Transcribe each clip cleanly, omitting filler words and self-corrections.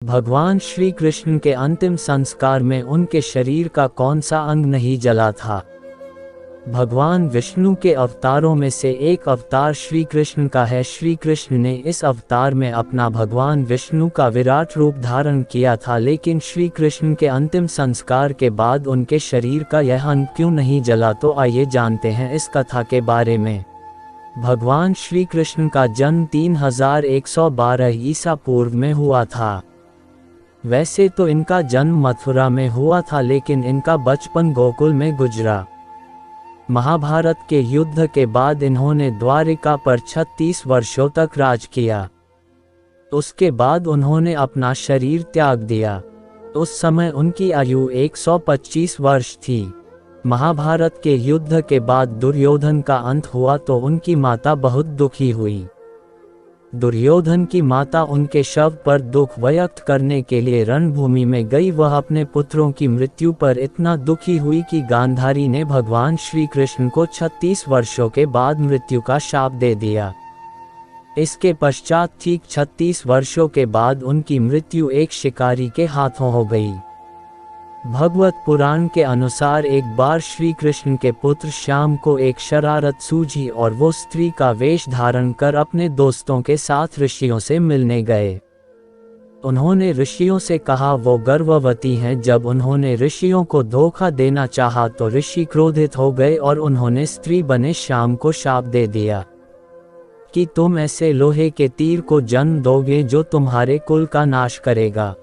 भगवान श्री कृष्ण के अंतिम संस्कार में उनके शरीर का कौन सा अंग नहीं जला था? भगवान विष्णु के अवतारों में से एक अवतार श्री कृष्ण का है। श्री कृष्ण ने इस अवतार में अपना भगवान विष्णु का विराट रूप धारण किया था, लेकिन श्री कृष्ण के अंतिम संस्कार के बाद उनके शरीर का यह अंग क्यों नहीं जला? तो आइए जानते हैं इस कथा के बारे में। भगवान श्री कृष्ण का जन्म 3112 ईसा पूर्व में हुआ था। वैसे तो इनका जन्म मथुरा में हुआ था, लेकिन इनका बचपन गोकुल में गुजरा। महाभारत के युद्ध के बाद इन्होंने द्वारिका पर 36 वर्षों तक राज किया। उसके बाद उन्होंने अपना शरीर त्याग दिया। उस समय उनकी आयु 125 वर्ष थी। महाभारत के युद्ध के बाद दुर्योधन का अंत हुआ तो उनकी माता बहुत दुखी हुई। दुर्योधन की माता उनके शव पर दुख व्यक्त करने के लिए रणभूमि में गई। वह अपने पुत्रों की मृत्यु पर इतना दुखी हुई कि गांधारी ने भगवान श्री कृष्ण को 36 वर्षों के बाद मृत्यु का शाप दे दिया। इसके पश्चात ठीक 36 वर्षों के बाद उनकी मृत्यु एक शिकारी के हाथों हो गई। भगवत पुराण के अनुसार एक बार श्री कृष्ण के पुत्र श्याम को एक शरारत सूझी और वो स्त्री का वेश धारण कर अपने दोस्तों के साथ ऋषियों से मिलने गए। उन्होंने ऋषियों से कहा वो गर्भवती हैं। जब उन्होंने ऋषियों को धोखा देना चाहा तो ऋषि क्रोधित हो गए और उन्होंने स्त्री बने श्याम को शाप दे दिया कि तुम ऐसे लोहे के तीर को जन्म दोगे जो तुम्हारे कुल का नाश करेगा।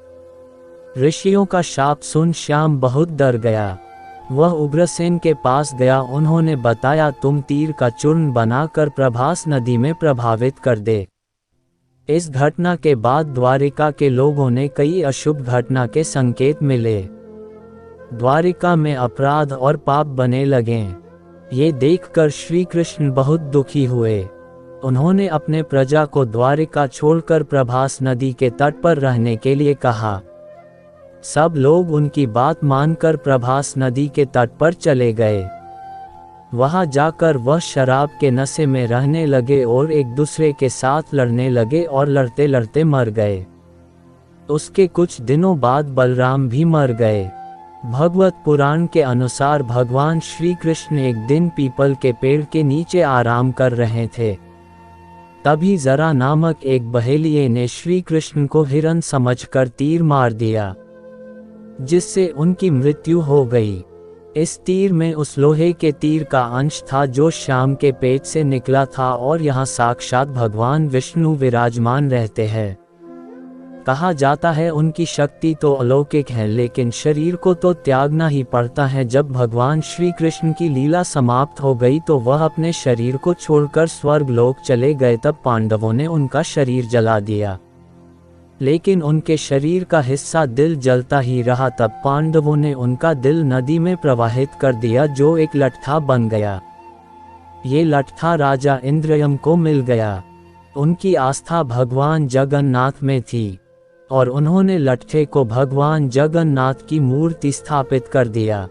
ऋषियों का शाप सुन श्याम बहुत डर गया। वह उग्रसेन के पास गया। उन्होंने बताया तुम तीर का चूर्ण बनाकर प्रभास नदी में प्रभावित कर दे। इस घटना के बाद द्वारिका के लोगों ने कई अशुभ घटना के संकेत मिले। द्वारिका में अपराध और पाप बने लगे। ये देखकर श्री कृष्ण बहुत दुखी हुए। उन्होंने अपने प्रजा को द्वारिका छोड़कर प्रभास नदी के तट पर रहने के लिए कहा। सब लोग उनकी बात मानकर प्रभास नदी के तट पर चले गए। वहां जाकर वह शराब के नशे में रहने लगे और एक दूसरे के साथ लड़ने लगे और लड़ते लड़ते मर गए। उसके कुछ दिनों बाद बलराम भी मर गए। भगवत पुराण के अनुसार भगवान श्री कृष्ण एक दिन पीपल के पेड़ के नीचे आराम कर रहे थे। तभी जरा नामक एक बहेलिये ने श्री कृष्ण को हिरन समझकर तीर मार दिया, जिससे उनकी मृत्यु हो गई। इस तीर में उस लोहे के तीर का अंश था जो श्याम के पेट से निकला था और यहाँ साक्षात भगवान विष्णु विराजमान रहते हैं। कहा जाता है उनकी शक्ति तो अलौकिक है, लेकिन शरीर को तो त्यागना ही पड़ता है। जब भगवान श्री कृष्ण की लीला समाप्त हो गई तो वह अपने शरीर को छोड़कर स्वर्ग लोक चले गए। तब पांडवों ने उनका शरीर जला दिया, लेकिन उनके शरीर का हिस्सा दिल जलता ही रहा। तब पांडवों ने उनका दिल नदी में प्रवाहित कर दिया, जो एक लठा बन गया। ये लठा राजा इंद्रयम को मिल गया। उनकी आस्था भगवान जगन्नाथ में थी और उन्होंने लट्ठे को भगवान जगन्नाथ की मूर्ति स्थापित कर दिया।